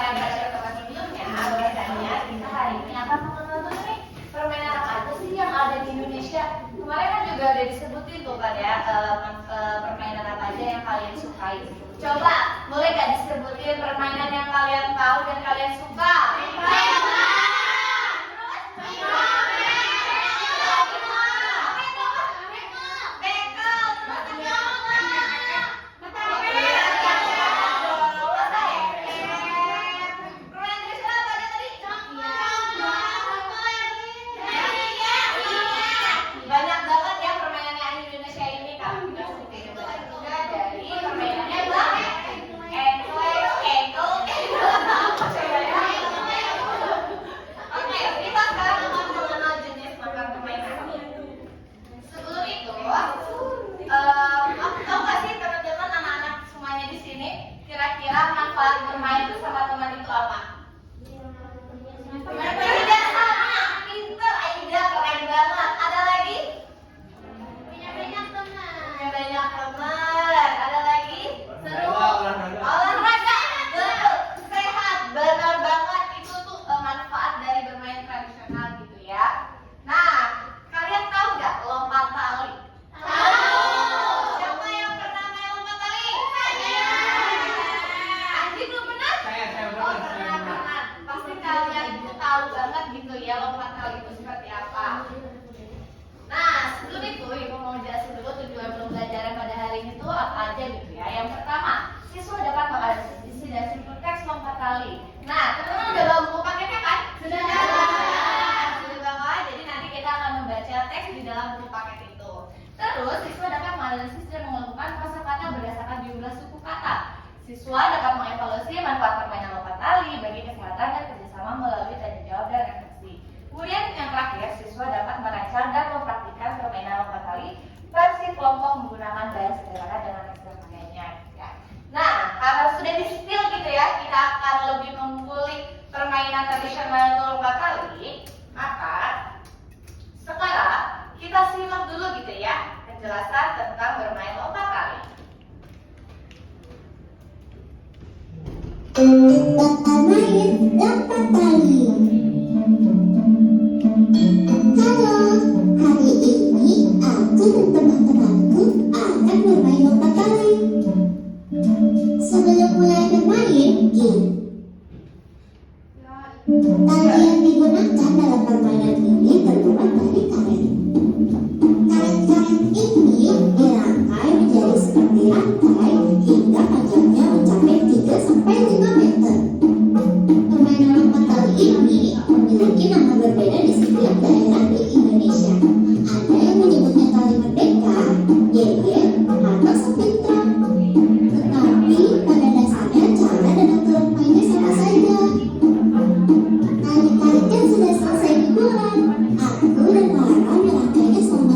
pada pertemuan sebelumnya, bahwasanya kita hari ini akan mengenal dulu nih permainan apa aja sih yang ada di Indonesia. Kemarin kan juga udah disebutin tuh kan ya permainan apa aja yang kalian sukai. Coba boleh gak disebutin permainan yang kalian tahu dan kalian suka? Banyak banget ya permainan yang ada di Indonesia ini. Kalau kita sebutin juga dari permainannya Oke, kita sekarang akan mengenal jenis makan permainan. Sebelum itu, aku tahu nggak sih teman-teman anak-anak semuanya di sini kira-kira manfaat bermain bersama teman itu apa? Tidak sama, pinter, Aida, keren banget. Ada lagi? Punya banyak teman. Ada lagi? Seru. Olahraga. Betul. Sehat. Benar banget. Itu tuh manfaat dari bermain tradisional gitu ya. Nah, kalian tahu nggak lompat tali? Tahu. Siapa yang pernah main lompat tali? Saya. Anji belum pernah? Saya Oh, pernah. Pasti kalian tuh tahu banget gitu ya lompat tali itu seperti apa. Nah, sebelum itu Ibu mau jelasin dulu tujuan pembelajaran pada hari ini tuh apa aja gitu ya. Yang pertama, siswa dapat menganalisis dan simpul teks lompat tali. Nah, teman-teman udah bawa buku paketnya kan? Sudah. Sudah bawa, jadi nanti kita akan membaca teks di dalam buku paket itu. Terus, siswa dapat menganalisis dan mengelompokkan kosakata berdasarkan jumlah suku kata. Siswa dapat mengevaluasi manfaat permainan lompat tali bagi kesehatan dan kerjasama melalui tanya jawab dan refleksi. Kemudian yang terakhir, siswa dapat merancang dan mempraktikkan permainan lompat tali versi kelompok menggunakan gaya sederhana dengan istilah pakainya. Ya. Nah, karena sudah di-spill gitu ya, kita akan lebih mengulik permainan tradisional itu lompat tali. Maka sekarang kita simak dulu gitu ya penjelasan tentang bermain lompat tali. Bermain lompat tali. Halo, hari ini aku dan teman-temanku akan bermain lompat tali. Sebelum mulai bermain, tali yang digunakan dalam permainan ini terbuat dari karet. Karet-karet ini dirangkai menjadi seperti rantai hingga panjangnya mencapai 3-5 meter. Permainan lompat tali ini memiliki nama berbeda di setiap daerah di Indonesia. Ada yang menyebutnya tali merdeka, geger, atau sepitra. Tetapi pada dasarnya cara dan aturan mainnya sama saja. Tali-tali yang sudah selesai dibuat, aku dan Lara merangkainya selama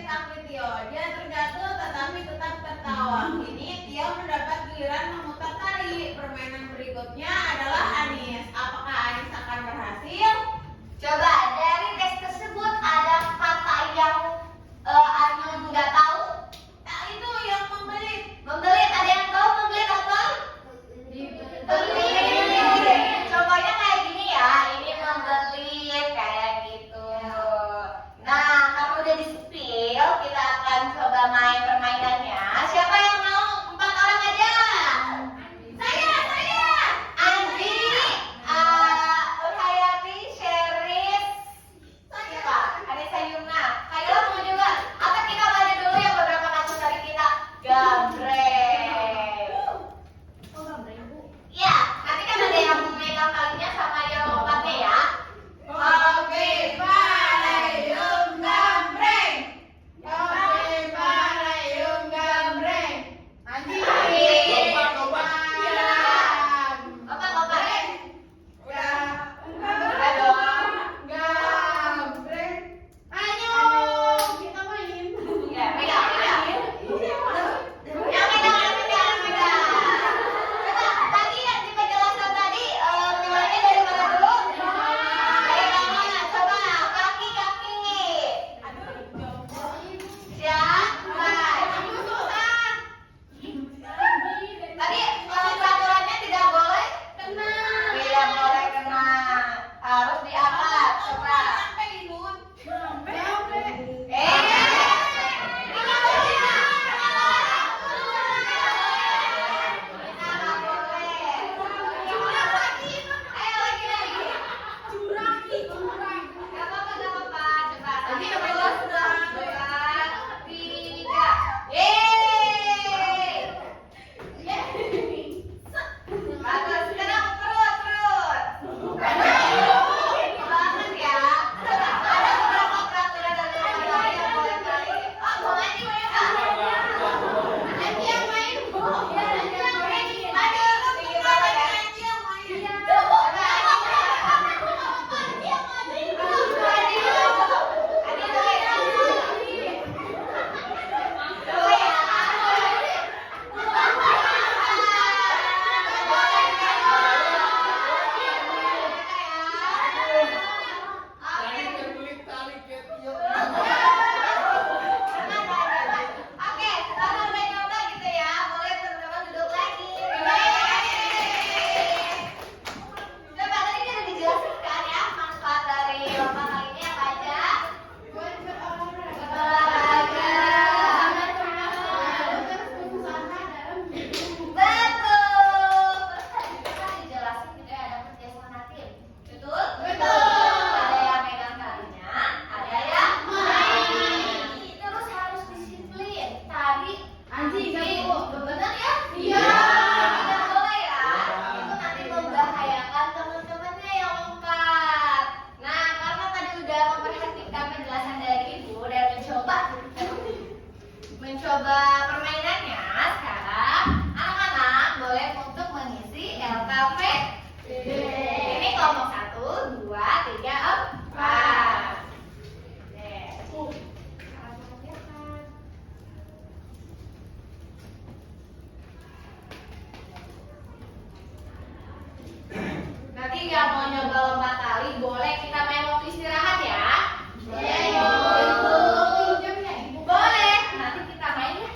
tangkap Tio. Dia terjatuh tetapi tetap tertawa. Kini Tio mendapat giliran memutar tali. Permainan berikutnya adalah Anis. Apakah Anis akan berhasil? Coba dari tes tersebut ada kata yang Anu nggak tahu. Nah, itu yang membelit. Membelit, ada yang tahu membelit apa? Belit. Contohnya kayak gini ya, ini membelit kayak gitu. Nah, kamu udah di spill, kita akan coba main permainannya. Siapa yang mau? 4 orang aja. Saya. Andi, Nurhayati, Sheris, siapa? Anissa Yumna. Kayla mau juga. Atau kita baca dulu yang beberapa kasus dari kita. Gambreng. Oh, gambreng, Bu. Ya, nanti kan ada yang memegang talinya sama yang lompatnya ya. Oke, Barayung gambreng. Oke, Barayung gambreng. Anjing. Lompat. Gam. Lompat. Udah dong. Gambreng. Ayo, kita main. Ya, pegang. Yang pegang. Coba, tadi yang di penjelasan tadi, mulainya dari mana dulu? Dari kanan. Coba, kaki. Siapa? Tadi peraturannya tidak boleh? Tidak boleh kena. Harus diangkat. Coba. Oke, karena udah nyoba gitu ya, boleh teman-teman duduk lagi. Coba tadi kan udah dijelaskan ya manfaat dari lompat kali ini apa aja? Olahraga. Betul. Terus tadi kita dijelasin juga ada kerjasama tim. Betul? Ada yang megang talinya, ada yang main. Terus harus disiplin. Tadi Anjing, Bu. benar ya? Iya. Tidak boleh ya. Itu nanti membahayakan teman-temannya yang lompat. Nah, karena tadi udah memperhatikan penjelasan dari Ibu dan mencoba permainannya, sekarang anak-anak boleh untuk mengisi LKP. Ini kelompok 1, 2, 3, 4. Nanti yang mau nyoba lompat tali boleh kita main waktu istirahat ya. Boleh. Nanti kita main ya.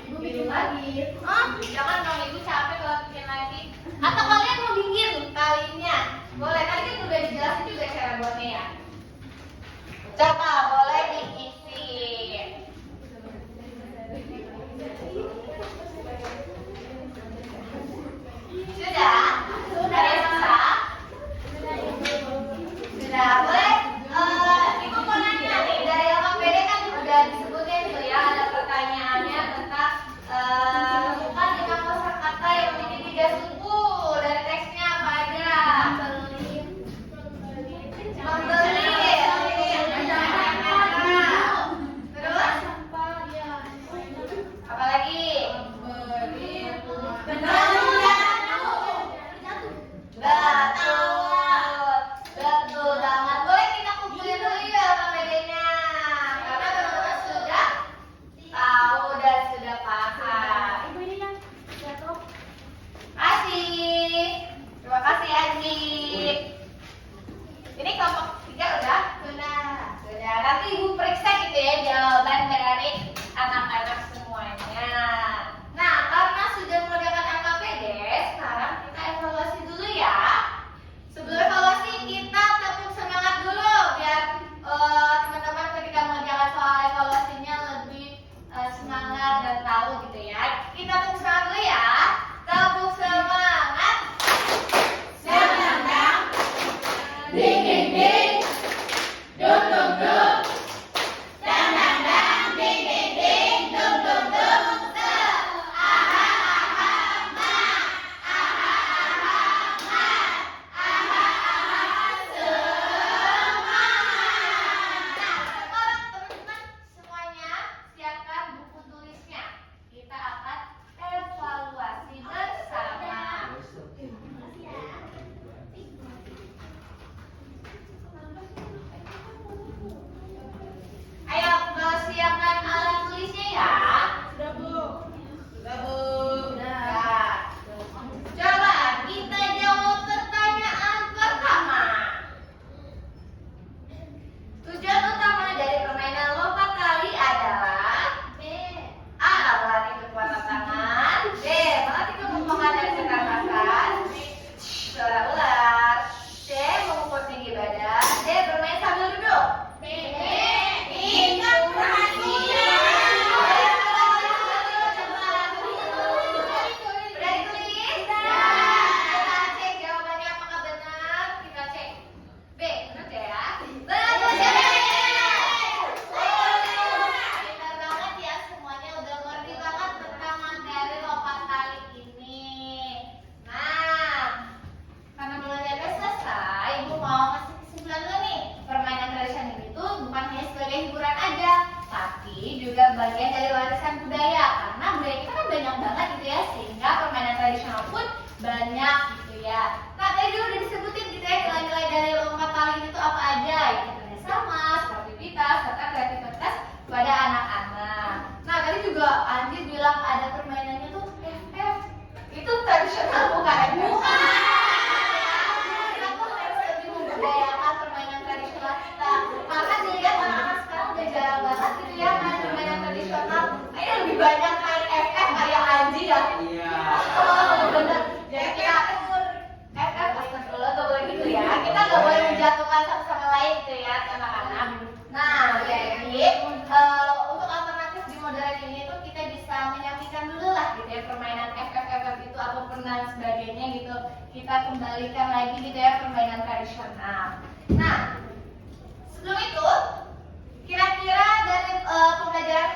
tradisional bukan ya? Bukan. Aku harus lebih membudayakan permainan tradisional kita. Maka dilihat anak-anak sekarang udah jarang banget gitu ya main permainan tradisional. Kayaknya lebih banyak main FF kayak Anji ya. Iya. Oh, bener. Jadi kita FF astagfirullah gak boleh gitu ya. Kita gak boleh menjatuhkan satu sama lain gitu ya anak-anak. Nah, jadi untuk alternatif di modern ini tuh kita bisa menyampaikan dulu lah gitu ya permainan FF itu ataupun dan sebagainya gitu. Kita kembalikan lagi gitu ya permainan tradisional. Nah, sebelum itu kira-kira dari pembelajaran